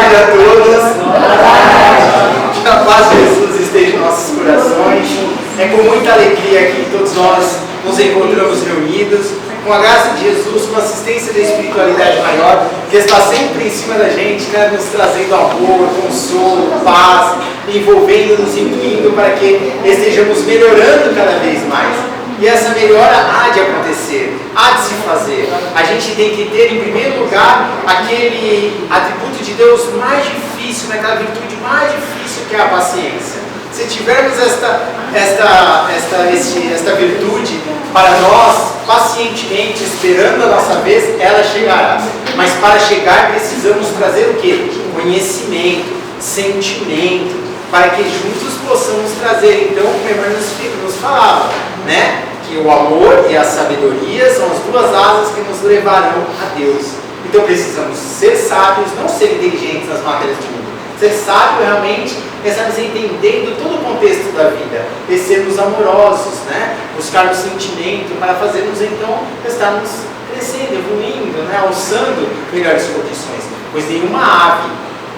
tarde a todos. Que a paz de Jesus esteja em nossos corações. É com muita alegria que todos nós nos encontramos reunidos, com a graça de Jesus, com a assistência da espiritualidade maior, que está sempre em cima da gente, né, nos trazendo amor, consolo, paz, envolvendo-nos, intuindo para que estejamos melhorando cada vez mais. E essa melhora há de acontecer, há de se fazer. A gente tem que ter, em primeiro lugar, aquele atributo de Deus mais difícil, aquela virtude mais difícil que é a paciência. Se tivermos esta virtude para nós, pacientemente, esperando a nossa vez, ela chegará. Mas para chegar precisamos trazer o quê? Conhecimento, sentimento, para que juntos possamos trazer, então, como o irmão nos falava, né? Que o amor e a sabedoria são as duas asas que nos levarão a Deus. Então precisamos ser sábios, não ser inteligentes nas matérias do mundo. Ser sábio realmente é estarmos entendendo todo o contexto da vida, e sermos amorosos, né? Buscarmos sentimento para fazermos então estarmos crescendo, evoluindo, né? Alçando melhores condições. Pois nenhuma ave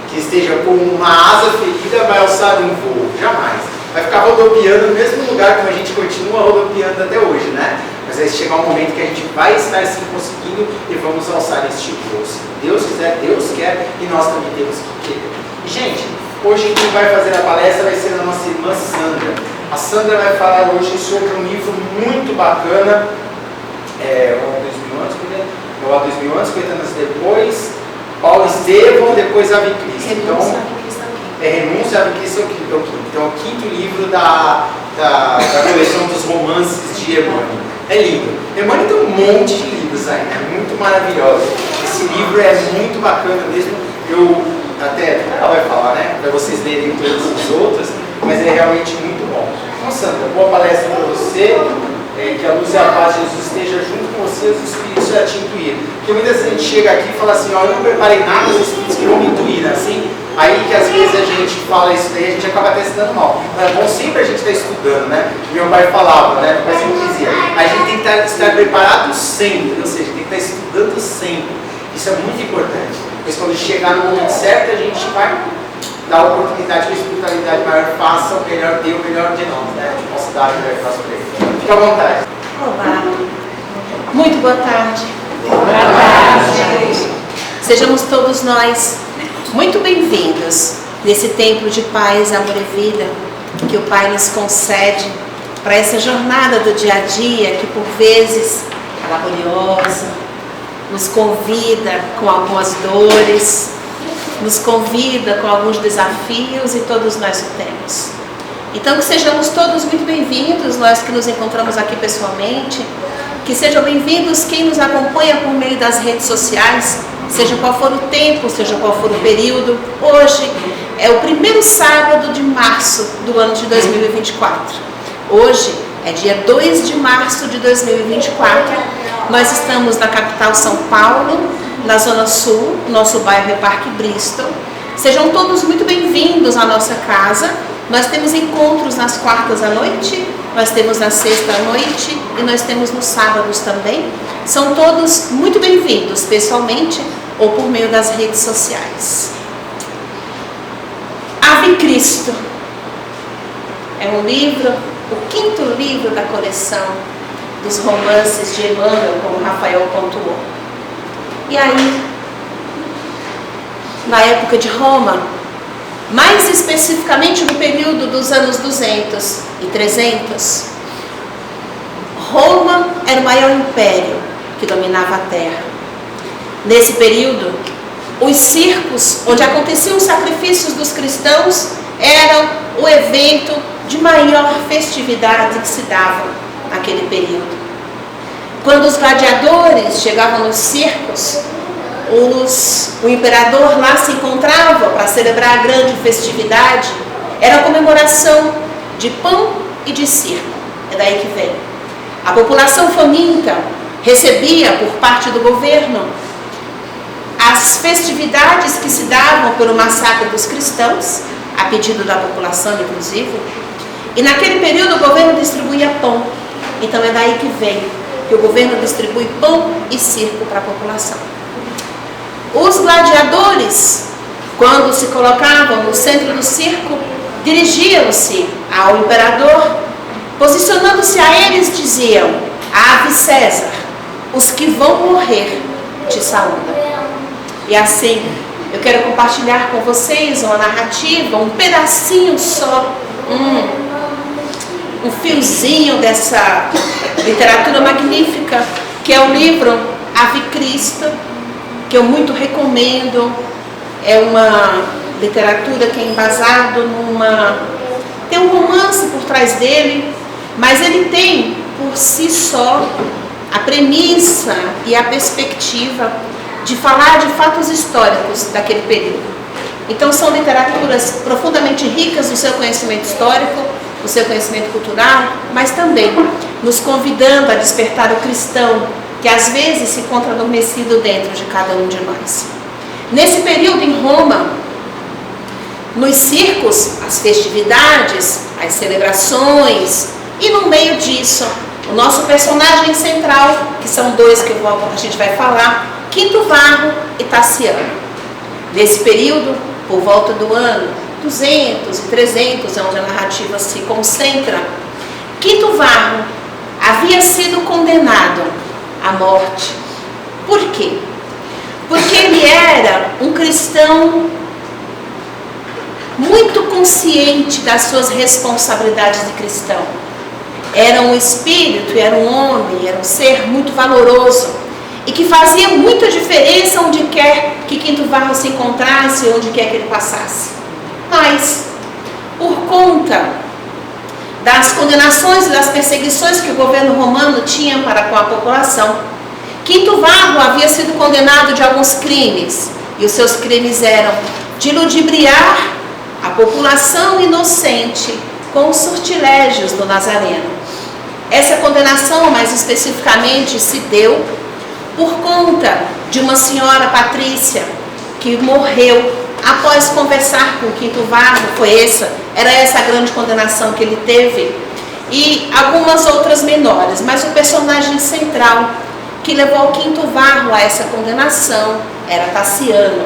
que esteja com uma asa ferida vai alçar um voo, jamais. Vai ficar rodopiando no mesmo lugar como a gente continua rodopiando até hoje, né? Mas vai chegar um momento que a gente vai estar assim conseguindo e vamos alçar este voo. Se Deus quiser, Deus quer e nós também temos que querer. E, gente, hoje quem vai fazer a palestra vai ser a nossa irmã Sandra. A Sandra vai falar hoje sobre um livro muito bacana, o 2000 anos, 50 anos depois, Paulo Estevão, depois Ave Cristo. Então, Renúncia, Ave Cristo é o quinto. Então, é o quinto livro da coleção dos romances de Emmanuel. É lindo. Emmanuel tem um monte de livros aí, né? Muito maravilhoso. Esse livro é muito bacana mesmo. Ela vai falar, né? Para vocês lerem todos os outros, mas é realmente muito bom. Então, Sandra, boa palestra para você. Que a luz e a paz de Jesus esteja junto com você, os Espíritos já te intuir. Porque muitas vezes a gente chega aqui e fala assim, ó, eu não preparei nada, os Espíritos que vão me intuir, né? Assim, aí que às vezes a gente fala isso daí, a gente acaba até se dando mal. Mas é bom sempre a gente estar estudando, né? Meu pai falava, né? Meu pai sempre dizia, a gente tem que estar preparado sempre, ou seja, tem que estar estudando sempre. Isso é muito importante. Pois quando chegar no momento certo, a gente vai dar a oportunidade que a espiritualidade maior faça o melhor, dê o melhor de nós, né? De possa dar o melhor que nós para ele. Fica à vontade. Olá. Muito boa tarde. Boa tarde. Sejamos todos nós muito bem-vindos nesse templo de paz, amor e vida que o Pai nos concede para essa jornada do dia a dia que por vezes é laboriosa, nos convida com algumas dores, nos convida com alguns desafios e todos nós o temos. Então que sejamos todos muito bem-vindos, nós que nos encontramos aqui pessoalmente, que sejam bem-vindos quem nos acompanha por meio das redes sociais, seja qual for o tempo, seja qual for o período. Hoje é o primeiro sábado de março do ano de 2024. Hoje é dia 2 de março de 2024. Nós estamos na capital São Paulo, na Zona Sul, nosso bairro é Parque Bristol. Sejam todos muito bem-vindos à nossa casa. Nós temos encontros nas quartas à noite, nós temos na sexta à noite e nós temos nos sábados também. São todos muito bem-vindos, pessoalmente ou por meio das redes sociais. Ave Cristo é um livro, o quinto livro da coleção dos romances de Emmanuel, como Rafael pontuou. E aí, na época de Roma, mais especificamente no período dos anos 200 e 300, Roma era o maior império que dominava a terra. Nesse período, os circos onde aconteciam os sacrifícios dos cristãos eram o evento de maior festividade que se dava naquele período. Quando os gladiadores chegavam nos circos, o imperador lá se encontrava para celebrar a grande festividade. Era a comemoração de pão e de circo. É daí que vem. A população faminta recebia por parte do governo as festividades que se davam pelo massacre dos cristãos, a pedido da população inclusive, e naquele período o governo distribuía pão. Então é daí que vem que o governo distribui pão e circo para a população. Os gladiadores Quando se colocavam no centro do circo, dirigiam-se ao imperador, posicionando-se a eles, diziam: Ave César, os que vão morrer te saúdam. E assim, eu quero compartilhar com vocês uma narrativa, um pedacinho só, um fiozinho dessa literatura magnífica, que é o livro Ave Cristo, que eu muito recomendo. É uma literatura que é embasado tem um romance por trás dele, mas ele tem por si só a premissa e a perspectiva de falar de fatos históricos daquele período. Então são literaturas profundamente ricas no seu conhecimento histórico, no seu conhecimento cultural, mas também nos convidando a despertar o cristão, que às vezes se encontra adormecido dentro de cada um de nós. Nesse período em Roma, nos circos, as festividades, as celebrações, e no meio disso, o nosso personagem central, que são dois que a gente vai falar, Quinto Varro e Taciano. Nesse período, por volta do ano 200 e 300, onde a narrativa se concentra, Quinto Varro havia sido condenado à morte. Por quê? Porque ele era um cristão muito consciente das suas responsabilidades de cristão. Era um espírito, era um homem, era um ser muito valoroso e que fazia muita diferença onde quer que Quinto Varro se encontrasse, onde quer que ele passasse. Mas, por conta das condenações e das perseguições que o governo romano tinha para com a população, Quinto Varro havia sido condenado de alguns crimes, e os seus crimes eram de ludibriar a população inocente com os sortilégios do Nazareno. Essa condenação, mais especificamente, se deu por conta de uma senhora Patrícia que morreu após conversar com Quinto Varro. Era essa a grande condenação que ele teve, e algumas outras menores, mas o personagem central que levou Quinto Varro a essa condenação era Taciano.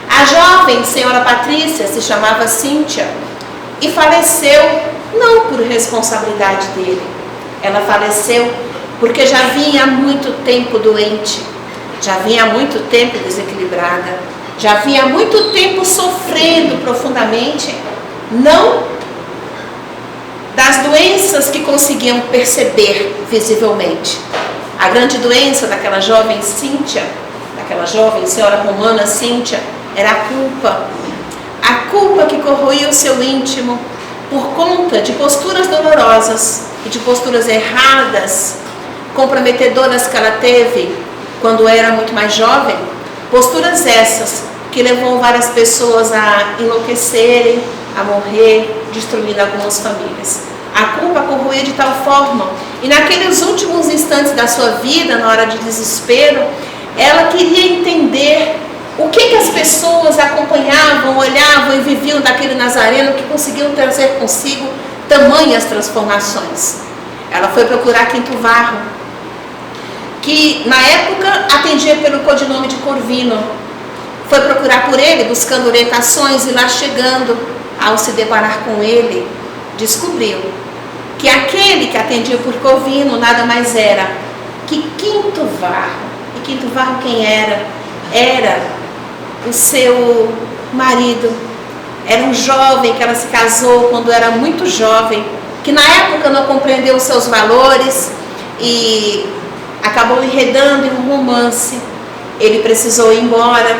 A jovem senhora Patrícia se chamava Cíntia e faleceu não por responsabilidade dele. Ela faleceu porque já vinha há muito tempo doente, já vinha há muito tempo desequilibrada, já vinha há muito tempo sofrendo profundamente, não das doenças que conseguiam perceber visivelmente. A grande doença daquela jovem Cíntia, daquela jovem senhora romana Cíntia, era a culpa que corroía o seu íntimo por conta de posturas dolorosas e de posturas erradas, comprometedoras que ela teve quando era muito mais jovem, posturas essas que levou várias pessoas a enlouquecerem, a morrer, destruindo algumas famílias. A culpa corroía de tal forma, e naqueles últimos instantes da sua vida, na hora de desespero, ela queria entender o que as pessoas acompanhavam, olhavam e viviam daquele Nazareno que conseguiam trazer consigo tamanhas transformações. Ela foi procurar Quinto Varro, que na época atendia pelo codinome de Corvino. Foi procurar por ele, buscando orientações, e lá chegando, ao se deparar com ele, descobriu que aquele que atendia por Corvino nada mais era que Quinto Varro. E Quinto Varro quem era? Era o seu marido. Era um jovem que ela se casou quando era muito jovem, que na época não compreendeu os seus valores e acabou enredando em um romance. Ele precisou ir embora,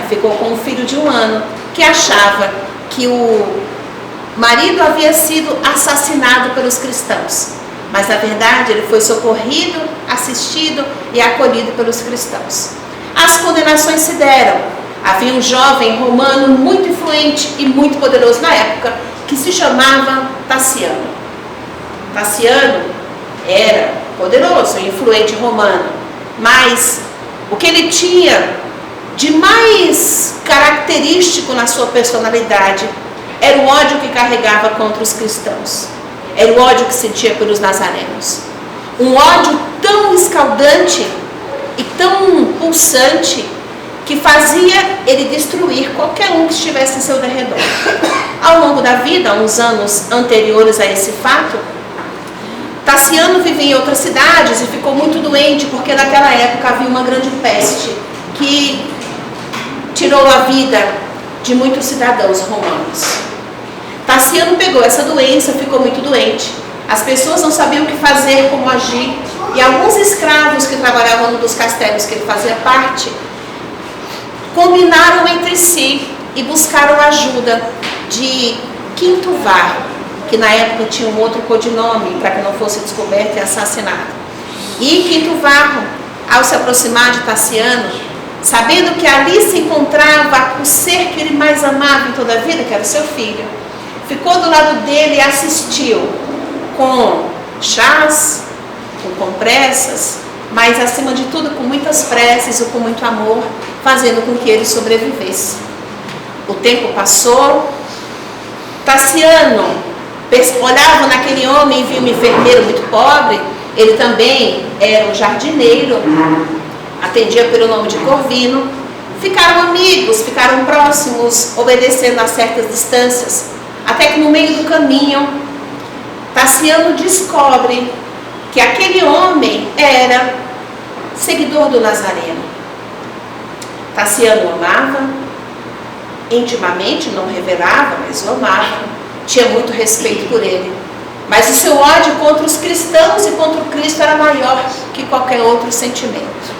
ficou com um filho de 1 ano, que achava que o marido havia sido assassinado pelos cristãos, mas na verdade ele foi socorrido, assistido e acolhido pelos cristãos. As condenações se deram. Havia um jovem romano muito influente e muito poderoso na época, que se chamava Taciano. Taciano era poderoso e influente romano, mas o que ele tinha de mais característico na sua personalidade era o ódio que carregava contra os cristãos. Era o ódio que sentia pelos nazarenos. Um ódio tão escaldante e tão pulsante que fazia ele destruir qualquer um que estivesse em seu derredor. Ao longo da vida, uns anos anteriores a esse fato, Tassiano vivia em outras cidades e ficou muito doente, porque naquela época havia uma grande peste que tirou a vida de muitos cidadãos romanos. Tassiano pegou essa doença, ficou muito doente. As pessoas não sabiam o que fazer, como agir, e alguns escravos que trabalhavam num dos castelos que ele fazia parte, combinaram entre si e buscaram ajuda de Quinto Varro, que na época tinha um outro codinome para que não fosse descoberto e assassinado. E Quinto Varro, ao se aproximar de Tassiano, sabendo que ali se encontrava o ser que ele mais amava em toda a vida, que era o seu filho, ficou do lado dele e assistiu com chás, com compressas, mas acima de tudo com muitas preces e com muito amor, fazendo com que ele sobrevivesse. O tempo passou, Tassiano olhava naquele homem e viu um enfermeiro muito pobre. Ele também era um jardineiro, atendia pelo nome de Corvino. Ficaram amigos, ficaram próximos, obedecendo a certas distâncias, até que no meio do caminho, Tassiano descobre que aquele homem era seguidor do Nazareno. Tassiano o amava, intimamente, não revelava, mas o amava, tinha muito respeito por ele. Mas o seu ódio contra os cristãos e contra o Cristo era maior que qualquer outro sentimento.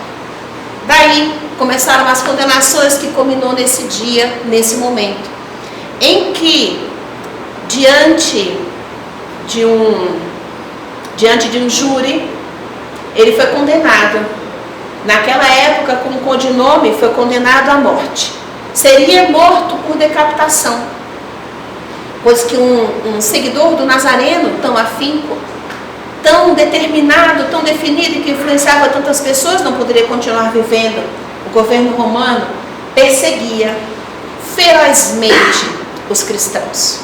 Daí começaram as condenações que culminou nesse dia, nesse momento, em que, diante de um júri, ele foi condenado. Naquela época, com o codinome, foi condenado à morte. Seria morto por decapitação, pois que um seguidor do Nazareno, tão afinco, tão determinado, tão definido, que influenciava tantas pessoas, não poderia continuar vivendo. O governo romano perseguia ferozmente os cristãos.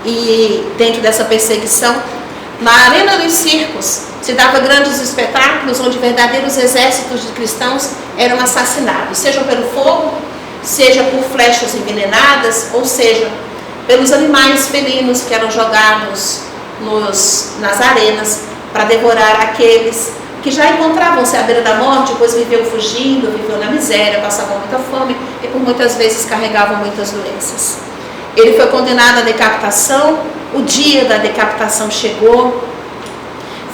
E dentro dessa perseguição, na arena dos circos, se dava grandes espetáculos onde verdadeiros exércitos de cristãos eram assassinados, seja pelo fogo, seja por flechas envenenadas, ou seja, pelos animais felinos que eram jogados nas arenas para devorar aqueles que já encontravam-se à beira da morte, pois viviam fugindo, viviam na miséria, passavam muita fome e por muitas vezes carregavam muitas doenças. Ele foi condenado à decapitação. O dia da decapitação chegou.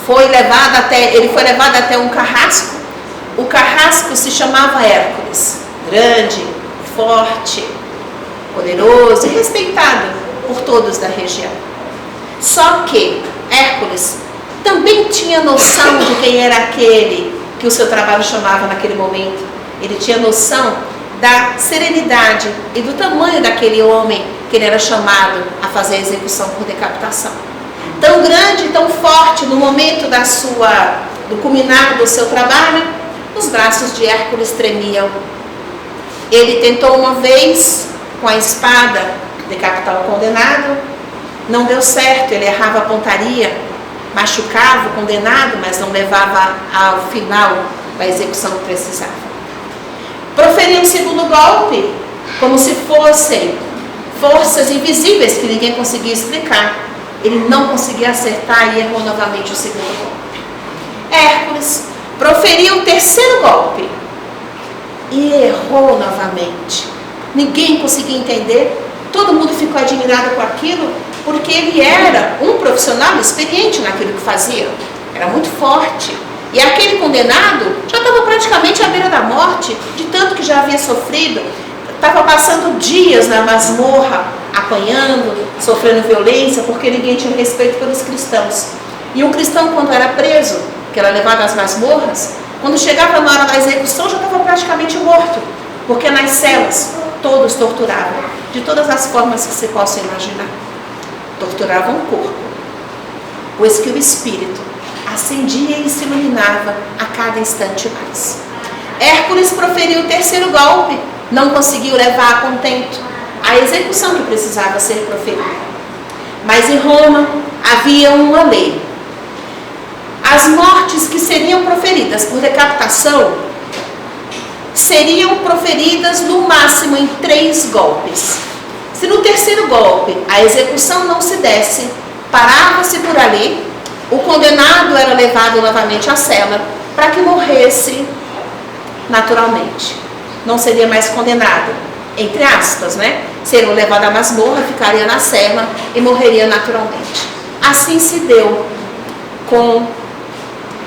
Ele foi levado até um carrasco. O carrasco se chamava Hércules, grande, forte, poderoso e respeitado por todos da região. Só que Hércules também tinha noção de quem era aquele que o seu trabalho chamava naquele momento. Ele tinha noção da serenidade e do tamanho daquele homem que ele era chamado a fazer a execução por decapitação. Tão grande, tão forte, no momento do culminar do seu trabalho, os braços de Hércules tremiam. Ele tentou uma vez, com a espada, decapitar o condenado, não deu certo, ele errava a pontaria, machucava o condenado, mas não levava ao final da execução que precisava. Proferiu um segundo golpe, como se fossem forças invisíveis que ninguém conseguia explicar. Ele não conseguia acertar e errou novamente o segundo golpe. Hércules proferiu o terceiro golpe e errou novamente. Ninguém conseguia entender, todo mundo ficou admirado com aquilo, porque ele era um profissional experiente naquilo que fazia, era muito forte. E aquele condenado já estava praticamente à beira da morte, de tanto que já havia sofrido, estava passando dias na masmorra, apanhando, sofrendo violência, porque ninguém tinha respeito pelos cristãos. E um cristão, quando era preso, que era levado às masmorras, quando chegava na hora da execução já estava praticamente morto, porque nas celas todos torturavam, de todas as formas que se possa imaginar. Torturavam o corpo, pois que o espírito acendia e se iluminava a cada instante mais. Hércules proferiu o terceiro golpe, não conseguiu levar a contento a execução que precisava ser proferida. Mas em Roma havia uma lei. As mortes que seriam proferidas por decapitação seriam proferidas no máximo em 3 golpes. Se no terceiro golpe a execução não se desse, parava-se por ali, o condenado era levado novamente à cela para que morresse naturalmente. Não seria mais condenado, entre aspas, né? Seria levado à masmorra, ficaria na cela e morreria naturalmente. Assim se deu com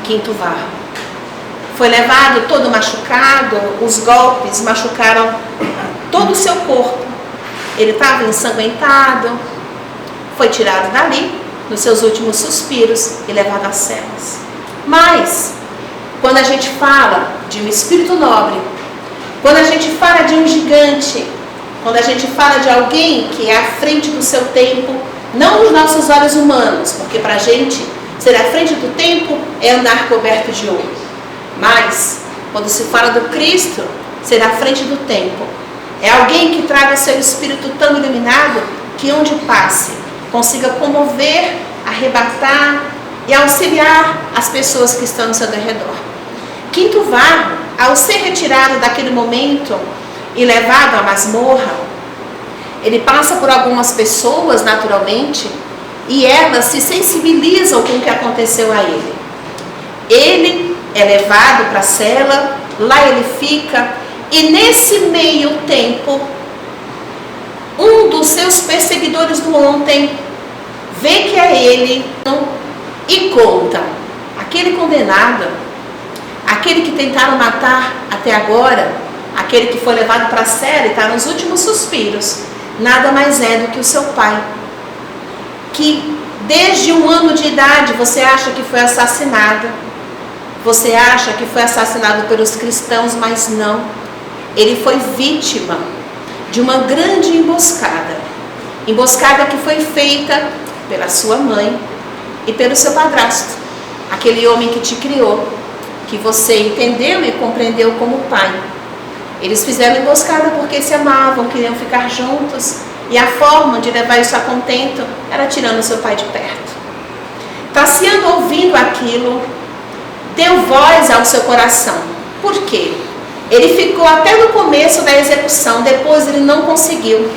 Quinto Varro. Foi levado todo machucado, os golpes machucaram todo o seu corpo. Ele estava ensanguentado, foi tirado dali, nos seus últimos suspiros, e levado às celas. Mas, quando a gente fala de um espírito nobre, quando a gente fala de um gigante, quando a gente fala de alguém que é à frente do seu tempo, não nos nossos olhos humanos, porque para a gente ser à frente do tempo é andar coberto de ouro. Mas, quando se fala do Cristo, ser à frente do tempo é alguém que traga seu espírito tão iluminado que onde passe, consiga comover, arrebatar e auxiliar as pessoas que estão ao seu redor. Quinto Varro, ao ser retirado daquele momento e levado à masmorra, ele passa por algumas pessoas naturalmente e elas se sensibilizam com o que aconteceu a ele. Ele é levado para a cela, lá ele fica, e nesse meio tempo, um dos seus perseguidores do ontem vê que é ele e conta: aquele condenado, aquele que tentaram matar até agora, aquele que foi levado para a cela e está nos últimos suspiros, nada mais é do que o seu pai, que desde 1 ano de idade você acha que foi assassinado, você acha que foi assassinado pelos cristãos, mas não. Ele foi vítima de uma grande emboscada. Emboscada que foi feita pela sua mãe e pelo seu padrasto, aquele homem que te criou, que você entendeu e compreendeu como pai. Eles fizeram emboscada porque se amavam, queriam ficar juntos, e a forma de levar isso a contento era tirando seu pai de perto. Tassiano, ouvindo aquilo, deu voz ao seu coração. Por quê? Ele ficou até no começo da execução, depois ele não conseguiu.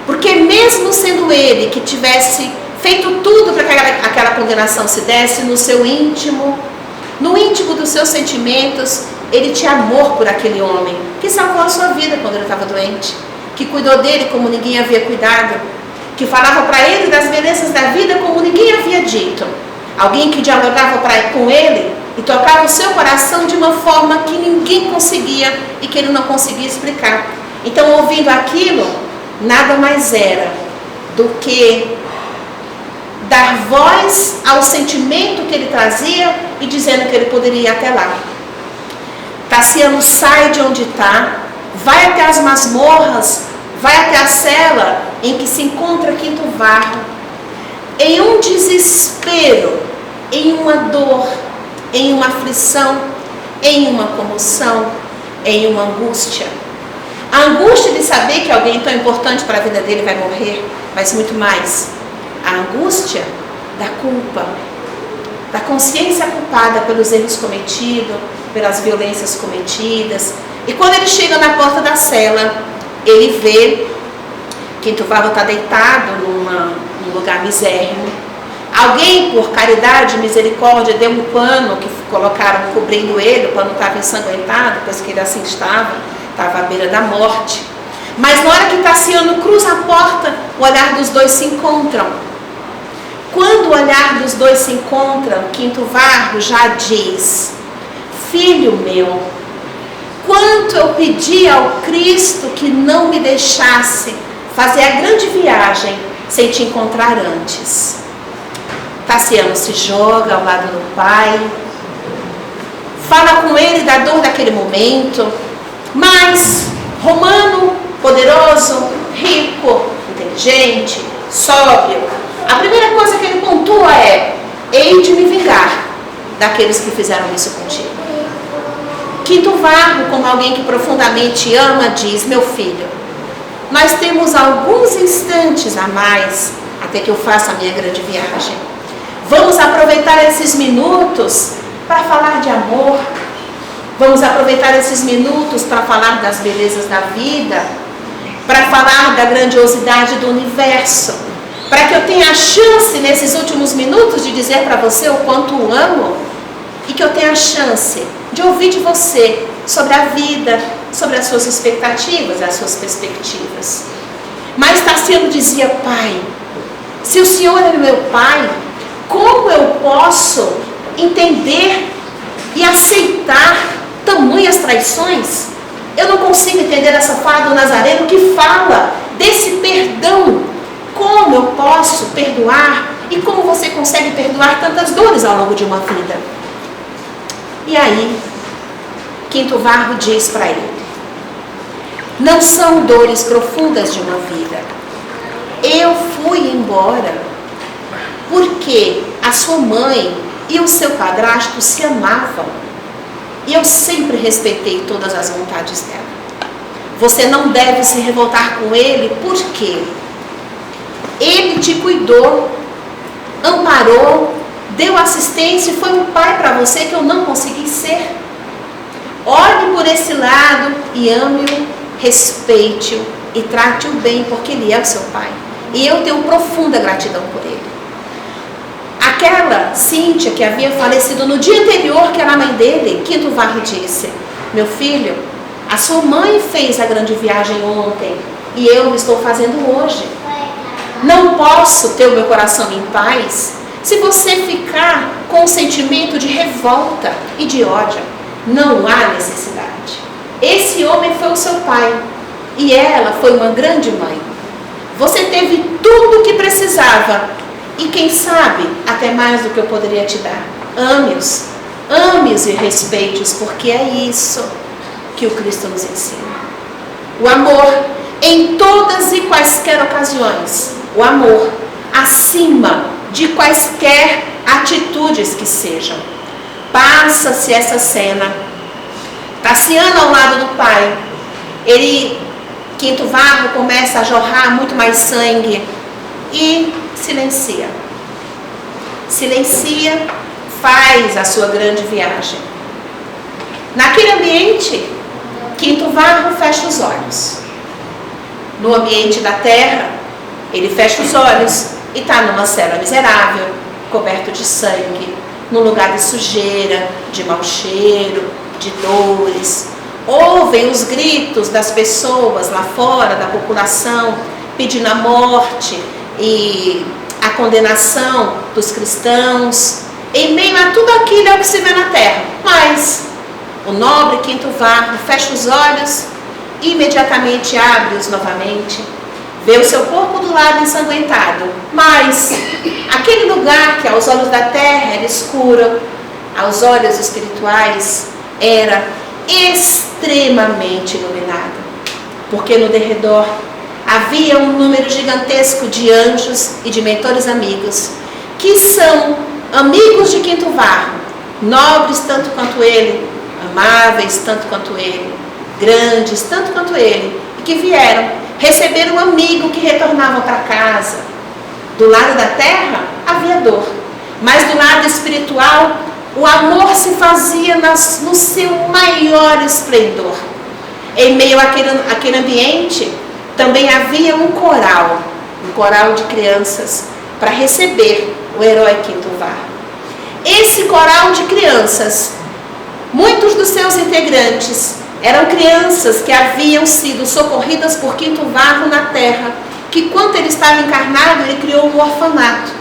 Porque mesmo sendo ele que tivesse feito tudo para que aquela condenação se desse, no seu íntimo, no íntimo dos seus sentimentos, ele tinha amor por aquele homem que salvou a sua vida quando ele estava doente, que cuidou dele como ninguém havia cuidado, que falava para ele das belezas da vida como ninguém havia dito. Alguém que dialogava com ele e tocava o seu coração de uma forma que ninguém conseguia e que ele não conseguia explicar. Então, ouvindo aquilo, nada mais era do que dar voz ao sentimento que ele trazia e dizendo que ele poderia ir até lá. Tassiano sai de onde está, vai até as masmorras, vai até a cela em que se encontra Quinto Varro, em um desespero, em uma dor, em uma aflição, em uma comoção, em uma angústia. A angústia de saber que alguém tão importante para a vida dele vai morrer, mas muito mais, a angústia da culpa, da consciência culpada pelos erros cometidos, pelas violências cometidas. E quando ele chega na porta da cela, ele vê Quinto Varro está deitado num lugar misérrimo. Alguém, por caridade e misericórdia, deu um pano que colocaram cobrindo ele, o pano estava ensanguentado, pois que ele assim estava à beira da morte. Mas na hora que Tassiano cruza a porta, o olhar dos dois se encontram. Quando o olhar dos dois se encontram, Quinto Varro já diz: filho meu, quanto eu pedi ao Cristo que não me deixasse fazer a grande viagem sem te encontrar antes. Tassiano se joga ao lado do pai, fala com ele da dor daquele momento, mas romano, poderoso, rico, inteligente, sóbrio, a primeira coisa que ele pontua é: hei de me vingar daqueles que fizeram isso contigo. Quinto Varro, como alguém que profundamente ama, diz: meu filho, nós temos alguns instantes a mais até que eu faça a minha grande viagem. Vamos aproveitar esses minutos para falar de amor. Vamos aproveitar esses minutos para falar das belezas da vida, para falar da grandiosidade do universo, para que eu tenha a chance nesses últimos minutos de dizer para você o quanto o amo e que eu tenha a chance de ouvir de você sobre a vida, sobre as suas expectativas, as suas perspectivas. Mas Tarciano dizia: pai, se o Senhor é meu pai, como eu posso entender e aceitar tamanhas traições? Eu não consigo entender essa fala do Nazareno que fala desse perdão. Como eu posso perdoar? E como você consegue perdoar tantas dores ao longo de uma vida? E aí, Quinto Varro diz para ele: não são dores profundas de uma vida. Eu fui embora porque a sua mãe e o seu padrasto se amavam. E eu sempre respeitei todas as vontades dela. Você não deve se revoltar com ele, porque ele te cuidou, amparou, deu assistência e foi um pai para você que eu não consegui ser. Olhe por esse lado e ame-o, respeite-o e trate-o bem, porque ele é o seu pai. E eu tenho profunda gratidão por ele. Aquela Cíntia que havia falecido no dia anterior, que era a mãe dele, Quinto Varro disse: meu filho, a sua mãe fez a grande viagem ontem e eu estou fazendo hoje. Não posso ter o meu coração em paz se você ficar com um sentimento de revolta e de ódio. Não há necessidade. Esse homem foi o seu pai e ela foi uma grande mãe. Você teve tudo o que precisava e quem sabe até mais do que eu poderia te dar. Ame-os, ame-os e respeite-os, porque é isso que o Cristo nos ensina. O amor em todas e quaisquer ocasiões. O amor acima de quaisquer atitudes que sejam. Passa-se essa cena. Tarciano ao lado do pai. Quinto Varro começa a jorrar muito mais sangue e silencia. Silencia, faz a sua grande viagem. Naquele ambiente, Quinto Varro fecha os olhos. No ambiente da terra, ele fecha os olhos e está numa cela miserável, coberto de sangue, num lugar de sujeira, de mau cheiro, de dores. Ouvem os gritos das pessoas lá fora, da população, pedindo a morte e a condenação dos cristãos. Em meio a tudo aquilo é o que se vê na terra. Mas o nobre Quinto Varro fecha os olhos e imediatamente abre-os novamente. Vê o seu corpo do lado ensanguentado, mas aquele lugar que aos olhos da terra era escuro, aos olhos espirituais era extremamente iluminado, porque no derredor havia um número gigantesco de anjos e de mentores amigos, que são amigos de Quinto Varro, nobres tanto quanto ele, amáveis tanto quanto ele, grandes tanto quanto ele, e que vieram receber um amigo que retornava para casa. Do lado da terra havia dor, mas do lado espiritual o amor se fazia no seu maior esplendor. Em meio àquele ambiente também havia um coral de crianças para receber o herói Quinto Varro. Esse coral de crianças, muitos dos seus integrantes eram crianças que haviam sido socorridas por Quinto Varro na terra, que quando ele estava encarnado, ele criou um orfanato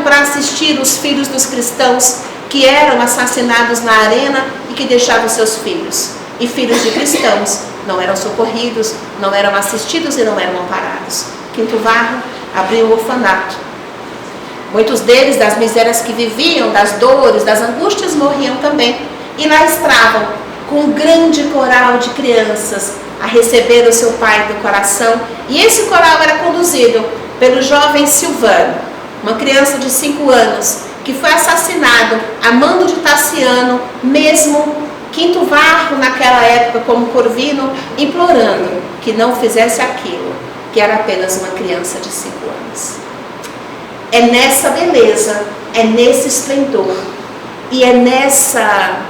para assistir os filhos dos cristãos que eram assassinados na arena e que deixavam seus filhos. E filhos de cristãos não eram socorridos, não eram assistidos e não eram amparados. Quinto Varro abriu um orfanato. Muitos deles, das misérias que viviam, das dores, das angústias, morriam também. E lá estavam com um grande coral de crianças a receber o seu pai do coração. E esse coral era conduzido pelo jovem Silvano, uma criança de 5 anos, que foi assassinado a mando de Tarciano, mesmo Quinto Varro naquela época como Corvino, implorando que não fizesse aquilo, que era apenas uma criança de 5 anos. É nessa beleza, é nesse esplendor e é nessa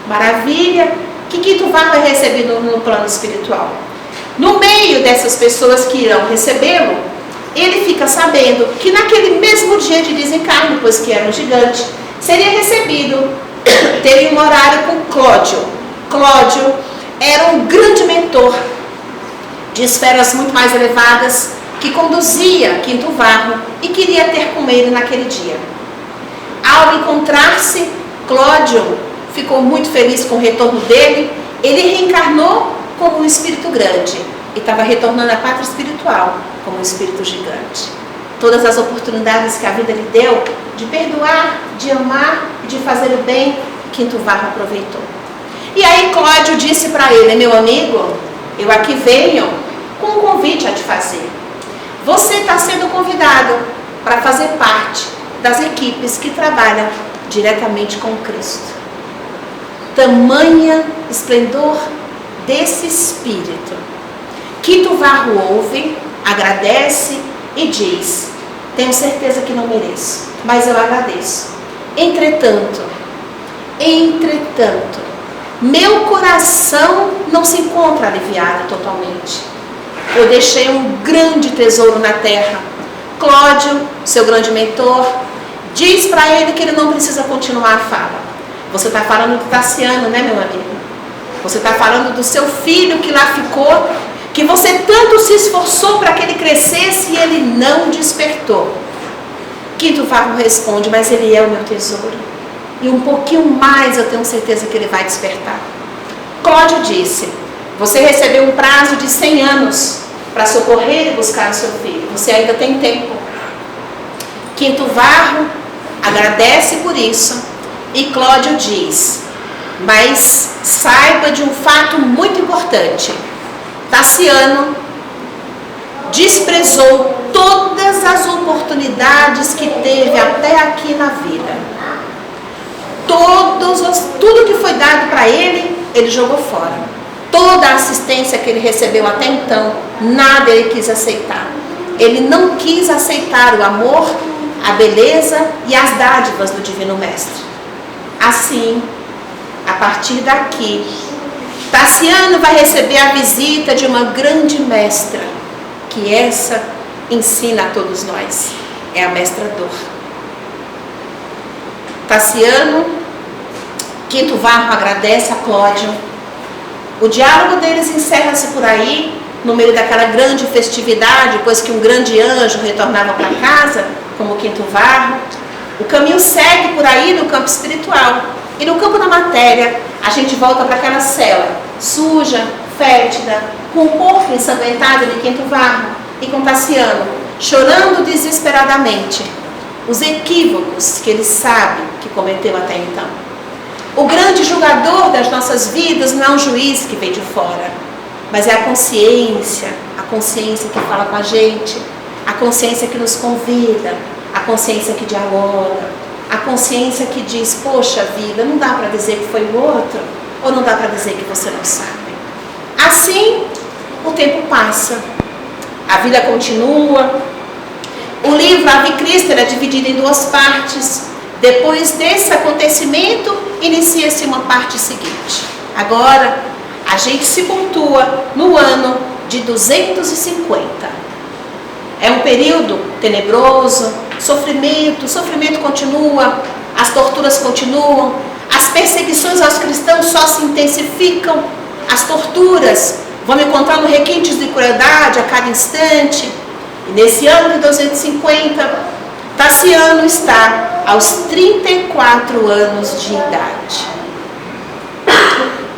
Maravilha! Que Quinto Varro é recebido no plano espiritual? No meio dessas pessoas que irão recebê-lo, ele fica sabendo que naquele mesmo dia de desencarne, pois que era um gigante, seria recebido, teria um horário com Cláudio. Cláudio era um grande mentor de esferas muito mais elevadas, que conduzia Quinto Varro e queria ter com ele naquele dia. Ao encontrar-se, Cláudio ficou muito feliz com o retorno dele. Ele reencarnou como um espírito grande e estava retornando à pátria espiritual como um espírito gigante. Todas as oportunidades que a vida lhe deu de perdoar, de amar e de fazer o bem, Quinto Varro aproveitou. E aí Cláudio disse para ele: meu amigo, eu aqui venho com um convite a te fazer. Você está sendo convidado para fazer parte das equipes que trabalham diretamente com Cristo. Tamanha esplendor desse espírito. Quinto Varro ouve, agradece e diz: tenho certeza que não mereço, mas eu agradeço. Entretanto, meu coração não se encontra aliviado totalmente. Eu deixei um grande tesouro na terra. Cláudio, seu grande mentor, diz para ele que ele não precisa continuar a fala. Você está falando do Tassiano, né, meu amigo? Você está falando do seu filho que lá ficou, que você tanto se esforçou para que ele crescesse e ele não despertou. Quinto Varro responde: mas ele é o meu tesouro. E um pouquinho mais eu tenho certeza que ele vai despertar. Cláudio disse: você recebeu um prazo de 100 anos para socorrer e buscar o seu filho. Você ainda tem tempo. Quinto Varro agradece por isso. E Cláudio diz: mas saiba de um fato muito importante. Tassiano desprezou todas as oportunidades que teve até aqui na vida. Tudo que foi dado para ele, ele jogou fora. Toda a assistência que ele recebeu até então, nada ele quis aceitar. Ele não quis aceitar o amor, a beleza e as dádivas do Divino Mestre. Assim, a partir daqui, Tassiano vai receber a visita de uma grande mestra, que essa ensina a todos nós, é a mestra Dor. Tassiano, Quinto Varro agradece a Cláudio. O diálogo deles encerra-se por aí, no meio daquela grande festividade, pois que um grande anjo retornava para casa, como Quinto Varro. O caminho segue por aí no campo espiritual. E no campo da matéria, a gente volta para aquela cela, suja, fétida, com o corpo ensanguentado de Quinto Varro e com Tassiano, chorando desesperadamente os equívocos que ele sabe que cometeu até então. O grande julgador das nossas vidas não é um juiz que vem de fora, mas é a consciência que fala com a gente, a consciência que nos convida, a consciência que dialoga, a consciência que diz: poxa vida, não dá para dizer que foi o outro, ou não dá para dizer que você não sabe. Assim, o tempo passa, a vida continua. O livro Ave Cristo é dividido em duas partes. Depois desse acontecimento, inicia-se uma parte seguinte. Agora, a gente se pontua no ano de 250. É um período tenebroso, sofrimento continua, as torturas continuam, as perseguições aos cristãos só se intensificam, as torturas vão encontrando requintes de crueldade a cada instante. E nesse ano de 250, Tassiano está aos 34 anos de idade.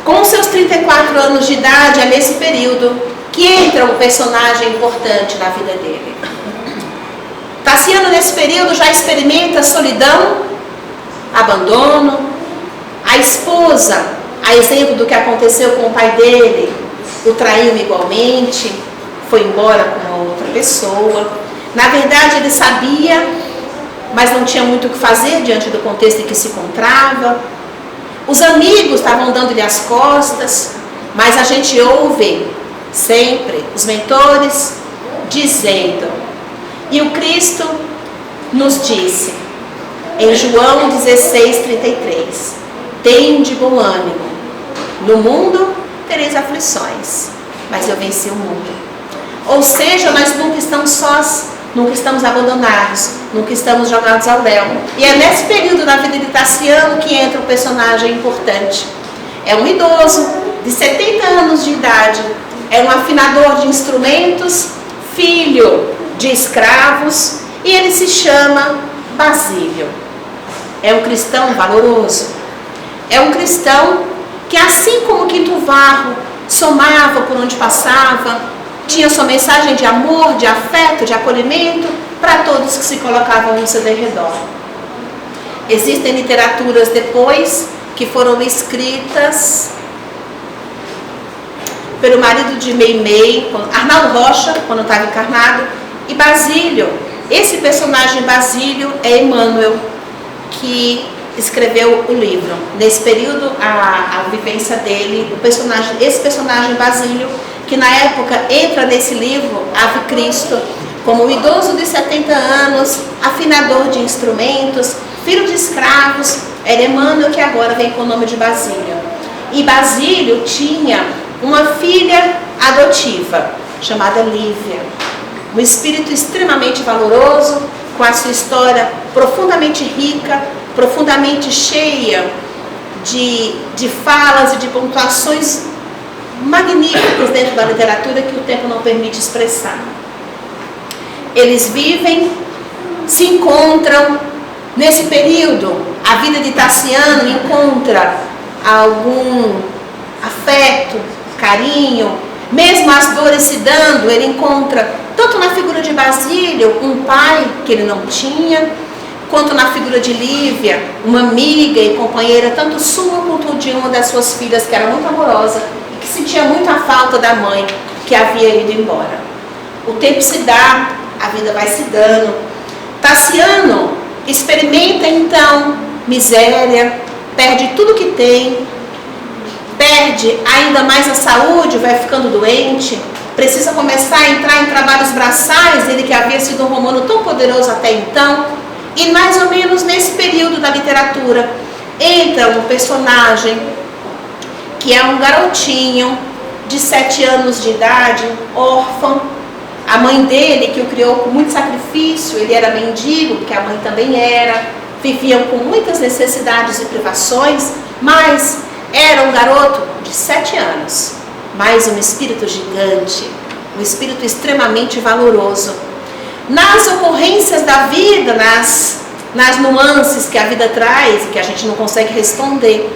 Com seus 34 anos de idade, é nesse período que entra um personagem importante na vida dele. Tassiano, nesse período, já experimenta solidão, abandono. A esposa, a exemplo do que aconteceu com o pai dele, o traiu igualmente, foi embora com uma outra pessoa. Na verdade, ele sabia, mas não tinha muito o que fazer diante do contexto em que se encontrava. Os amigos estavam dando-lhe as costas, mas a gente ouve sempre os mentores dizendo. E o Cristo nos disse, em João 16:33, tende bom ânimo. No mundo tereis aflições, mas eu venci o mundo. Ou seja, nós nunca estamos sós, nunca estamos abandonados, nunca estamos jogados ao léu. E é nesse período da vida de Tassiano que entra um personagem importante. É um idoso de 70 anos de idade, é um afinador de instrumentos, filho de escravos, e ele se chama Basílio. É um cristão valoroso, é um cristão que, assim como Quinto Varro, somava por onde passava, tinha sua mensagem de amor, de afeto, de acolhimento para todos que se colocavam no seu derredor. Existem literaturas depois que foram escritas pelo marido de Meimei, Arnaldo Rocha, quando estava encarnado, e Basílio. Esse personagem Basílio é Emmanuel, que escreveu o livro. Nesse período, a vivência dele, esse personagem Basílio, que na época entra nesse livro, Ave Cristo, como um idoso de 70 anos, afinador de instrumentos, filho de escravos, era Emmanuel, que agora vem com o nome de Basílio. E Basílio tinha uma filha adotiva, chamada Lívia. Um espírito extremamente valoroso, com a sua história profundamente rica, profundamente cheia de falas e de pontuações magníficas dentro da literatura que o tempo não permite expressar. Eles vivem, se encontram. Nesse período, a vida de Tassiano encontra algum afeto, carinho, mesmo as dores se dando, ele encontra, tanto na figura de Basílio, um pai que ele não tinha, quanto na figura de Lívia, uma amiga e companheira, tanto sua quanto de uma das suas filhas, que era muito amorosa e que sentia muito a falta da mãe, que havia ido embora. O tempo se dá, a vida vai se dando. Tassiano experimenta então miséria, perde tudo que tem, perde ainda mais a saúde, vai ficando doente, precisa começar a entrar em trabalhos braçais, ele que havia sido um romano tão poderoso até então. E mais ou menos nesse período da literatura entra um personagem que é um garotinho de 7 anos de idade, órfão. A mãe dele, que o criou com muito sacrifício, ele era mendigo, porque a mãe também era, viviam com muitas necessidades e privações, mas era um garoto de 7 anos, mas um espírito gigante, um espírito extremamente valoroso. Nas ocorrências da vida, nas nuances que a vida traz e que a gente não consegue responder,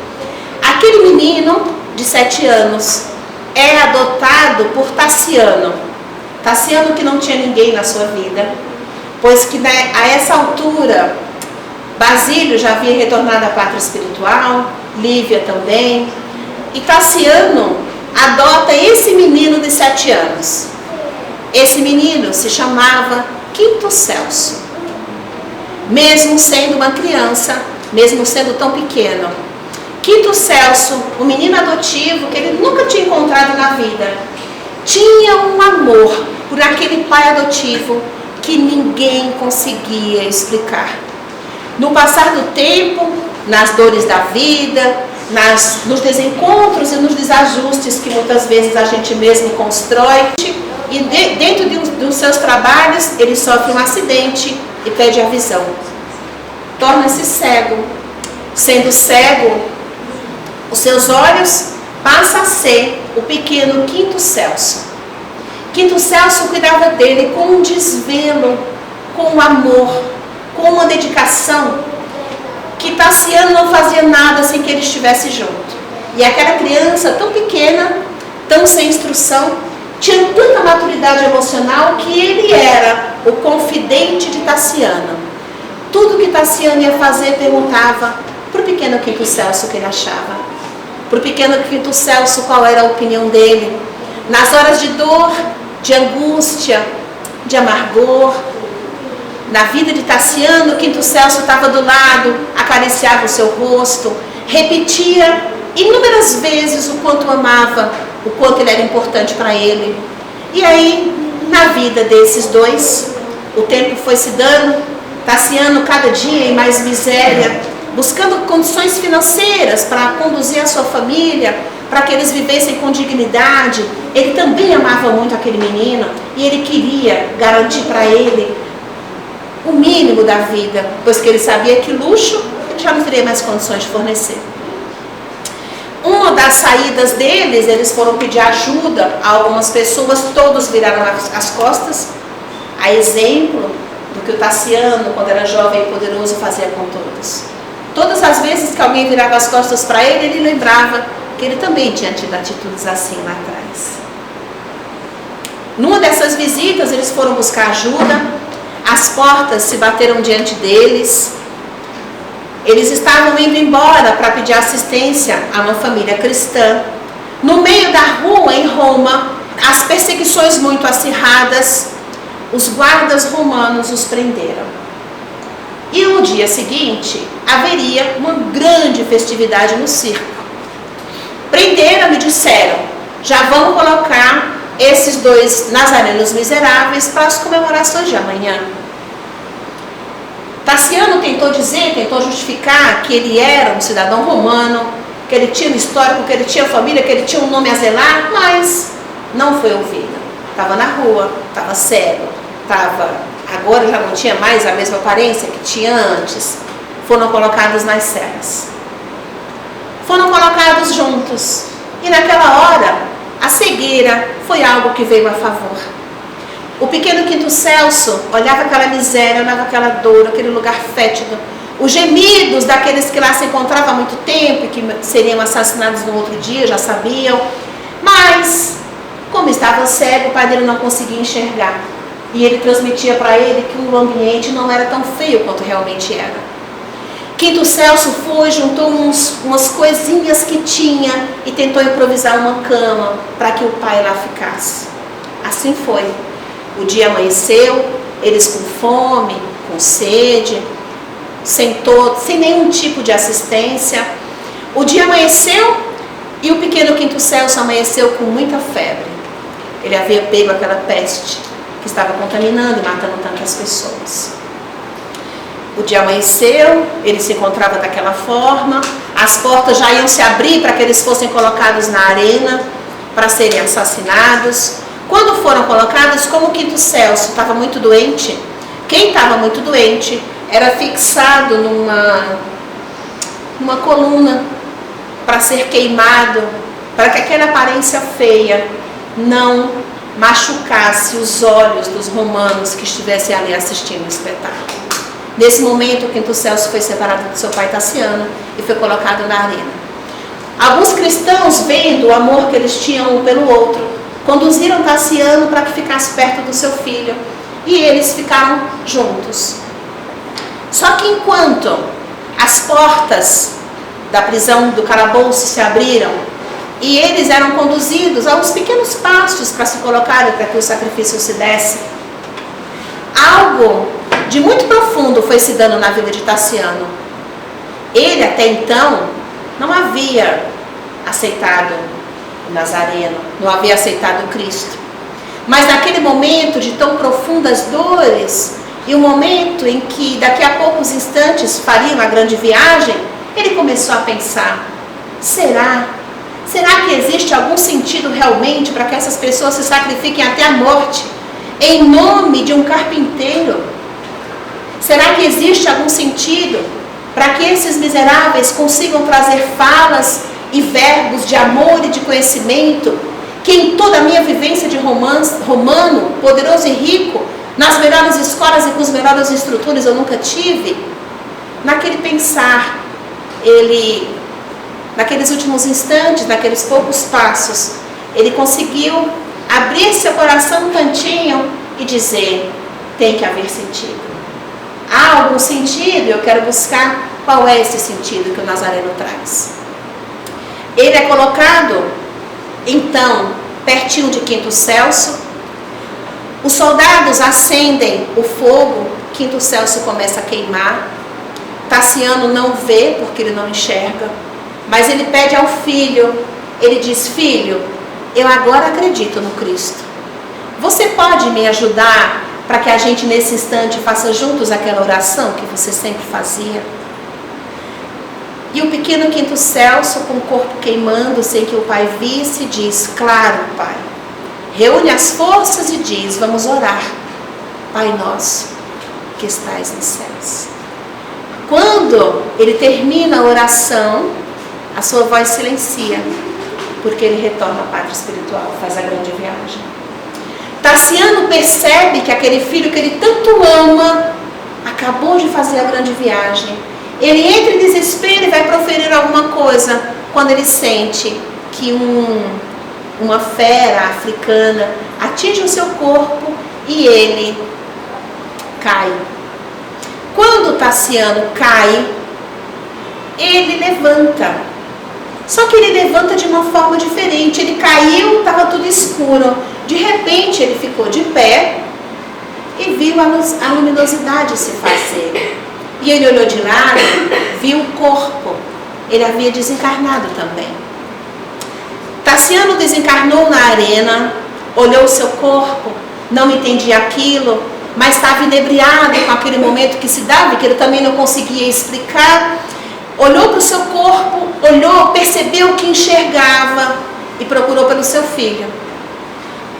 aquele menino de 7 anos é adotado por Tassiano. Tassiano, que não tinha ninguém na sua vida, pois que a essa altura Basílio já havia retornado à pátria espiritual, Lívia também, e Tassiano adota esse menino de 7 anos. Esse menino se chamava Quinto Celso. Mesmo sendo uma criança, mesmo sendo tão pequeno, Quinto Celso, um menino adotivo que ele nunca tinha encontrado na vida, tinha um amor por aquele pai adotivo que ninguém conseguia explicar. No passar do tempo, nas dores da vida, nos desencontros e nos desajustes que muitas vezes a gente mesmo constrói, e dentro dos seus trabalhos ele sofre um acidente e perde a visão. Torna-se cego. Sendo cego, os seus olhos passam a ser o pequeno Quinto Celso. Quinto Celso cuidava dele com um desvelo, com um amor, com uma dedicação, que Tassiano não fazia nada sem que ele estivesse junto. E aquela criança tão pequena, tão sem instrução, tinha tanta maturidade emocional que ele era o confidente de Tassiano. Tudo que Tassiano ia fazer, perguntava para o pequeno Quinto Celso o que ele achava. Para o pequeno Quinto Celso qual era a opinião dele. Nas horas de dor, de angústia, de amargor, na vida de Tassiano, Quinto Celso estava do lado, acariciava o seu rosto, repetia inúmeras vezes o quanto o amava, o quanto ele era importante para ele. E aí, na vida desses dois, o tempo foi se dando, Tassiano cada dia em mais miséria, buscando condições financeiras para conduzir a sua família, para que eles vivessem com dignidade. Ele também amava muito aquele menino e ele queria garantir para ele o mínimo da vida, pois que ele sabia que luxo ele já não teria mais condições de fornecer. Uma das saídas deles, eles foram pedir ajuda a algumas pessoas, todos viraram as costas, a exemplo do que o Tassiano, quando era jovem e poderoso, fazia com todos. Todas as vezes que alguém virava as costas para ele, ele lembrava que ele também tinha tido atitudes assim lá atrás. Numa dessas visitas, eles foram buscar ajuda, as portas se bateram diante deles, eles estavam indo embora para pedir assistência a uma família cristã. No meio da rua, em Roma, as perseguições muito acirradas, os guardas romanos os prenderam. E no dia seguinte, haveria uma grande festividade no circo. Prenderam e disseram: já vamos colocar esses dois nazarenos miseráveis para as comemorações de amanhã. Tassiano tentou justificar que ele era um cidadão romano, que ele tinha um histórico, que ele tinha família, que ele tinha um nome a zelar, mas não foi ouvido. Estava na rua, estava cego, agora já não tinha mais a mesma aparência que tinha antes. Foram colocados nas celas. Foram colocados juntos. E naquela hora, a cegueira foi algo que veio a favor. O pequeno Quinto Celso olhava aquela miséria, olhava aquela dor, aquele lugar fétido, os gemidos daqueles que lá se encontravam há muito tempo e que seriam assassinados no outro dia, já sabiam. Mas, como estava cego, o pai dele não conseguia enxergar. E ele transmitia para ele que o ambiente não era tão feio quanto realmente era. Quinto Celso foi, juntou umas coisinhas que tinha e tentou improvisar uma cama para que o pai lá ficasse. Assim foi. O dia amanheceu, eles com fome, com sede, sem nenhum tipo de assistência. O dia amanheceu e o pequeno Quinto Celso amanheceu com muita febre. Ele havia pego aquela peste que estava contaminando e matando tantas pessoas. O dia amanheceu, ele se encontrava daquela forma, as portas já iam se abrir para que eles fossem colocados na arena para serem assassinados. Quando foram colocados, como o Quinto Celso estava muito doente, quem estava muito doente era fixado numa coluna para ser queimado, para que aquela aparência feia não machucasse os olhos dos romanos que estivessem ali assistindo o espetáculo. Nesse momento, o Quinto Celso foi separado do seu pai Tassiano e foi colocado na arena. Alguns cristãos, vendo o amor que eles tinham um pelo outro, conduziram Tassiano para que ficasse perto do seu filho e eles ficaram juntos. Só que enquanto as portas da prisão, do calabouço se abriram e eles eram conduzidos a uns pequenos passos para se colocarem para que o sacrifício se desse, algo de muito profundo foi se dando na vida de Tassiano. Ele até então não havia aceitado o Nazareno, não havia aceitado o Cristo. Mas naquele momento de tão profundas dores e o momento em que daqui a poucos instantes faria uma grande viagem, ele começou a pensar: será que existe algum sentido realmente para que essas pessoas se sacrifiquem até a morte em nome de um carpinteiro? Será que existe algum sentido para que esses miseráveis consigam trazer falas e verbos de amor e de conhecimento que em toda a minha vivência de romano, poderoso e rico, nas melhores escolas e com os melhores instrutores eu nunca tive? Naquele pensar, naqueles últimos instantes, naqueles poucos passos, ele conseguiu abrir seu coração um tantinho e dizer: tem que haver sentido. Há algum sentido? Eu quero buscar qual é esse sentido que o Nazareno traz. Ele é colocado, então, pertinho de Quinto Celso. Os soldados acendem o fogo, Quinto Celso começa a queimar. Tassiano não vê, porque ele não enxerga, mas ele pede ao filho, ele diz: filho, eu agora acredito no Cristo. Você pode me ajudar para que a gente nesse instante faça juntos aquela oração que você sempre fazia? E o pequeno Quinto Celso, com o corpo queimando, sem que o pai visse, diz: claro, pai. Reúne as forças e diz: vamos orar. Pai nosso, que estais nos céus. Quando ele termina a oração, a sua voz silencia, porque ele retorna à pátria espiritual, faz a grande viagem. Tassiano percebe que aquele filho que ele tanto ama acabou de fazer a grande viagem. Ele entra em desespero e vai proferir alguma coisa quando ele sente que uma fera africana atinge o seu corpo e ele cai. Quando Tassiano cai, ele levanta. Só que ele levanta de uma forma diferente. Ele caiu, estava tudo escuro. De repente ele ficou de pé e viu a luminosidade se fazer. E ele olhou de lado, viu o corpo. Ele havia desencarnado também. Tassiano desencarnou na arena, olhou o seu corpo, não entendia aquilo, mas estava inebriado com aquele momento que se dava, que ele também não conseguia explicar. Olhou para o seu corpo, olhou, percebeu que enxergava e procurou pelo seu filho.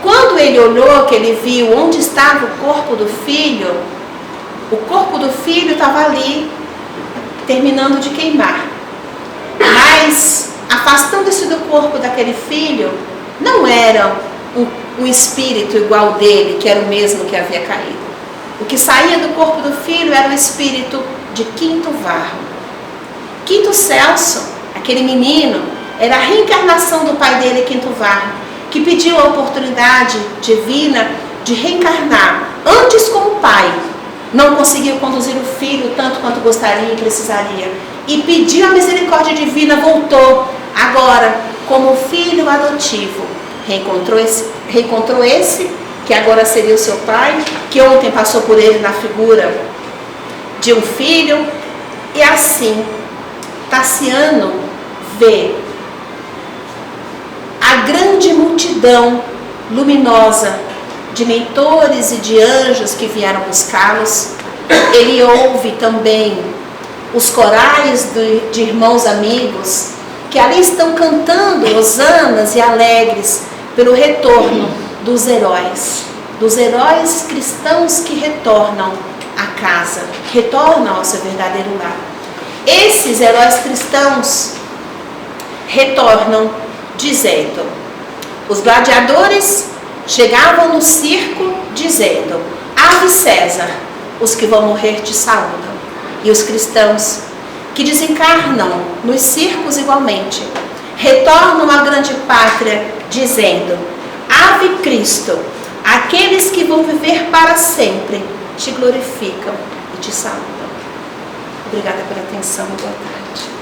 Quando ele olhou, que ele viu onde estava o corpo do filho estava ali, terminando de queimar. Mas, afastando-se do corpo daquele filho, não era um espírito igual dele, que era o mesmo que havia caído. O que saía do corpo do filho era o espírito de Quinto Varro. Quinto Celso, aquele menino, era a reencarnação do pai dele, Quinto Varro, que pediu a oportunidade divina de reencarnar antes como pai. Não conseguiu conduzir o filho tanto quanto gostaria e precisaria. E pediu a misericórdia divina, voltou. Agora, como filho adotivo, reencontrou esse, que agora seria o seu pai, que ontem passou por ele na figura de um filho. E assim, Tassiano vê a grande multidão luminosa de mentores e de anjos que vieram buscá-los. Ele ouve também os corais de irmãos amigos que ali estão cantando hosanas e alegres pelo retorno dos heróis cristãos que retornam à casa, retornam ao seu verdadeiro lar. Esses heróis cristãos retornam dizendo: os gladiadores chegavam no circo dizendo: Ave César, os que vão morrer te saúdam. E os cristãos que desencarnam nos circos igualmente retornam à grande pátria dizendo: Ave Cristo, aqueles que vão viver para sempre te glorificam e te saúdam. Obrigada pela atenção e boa tarde.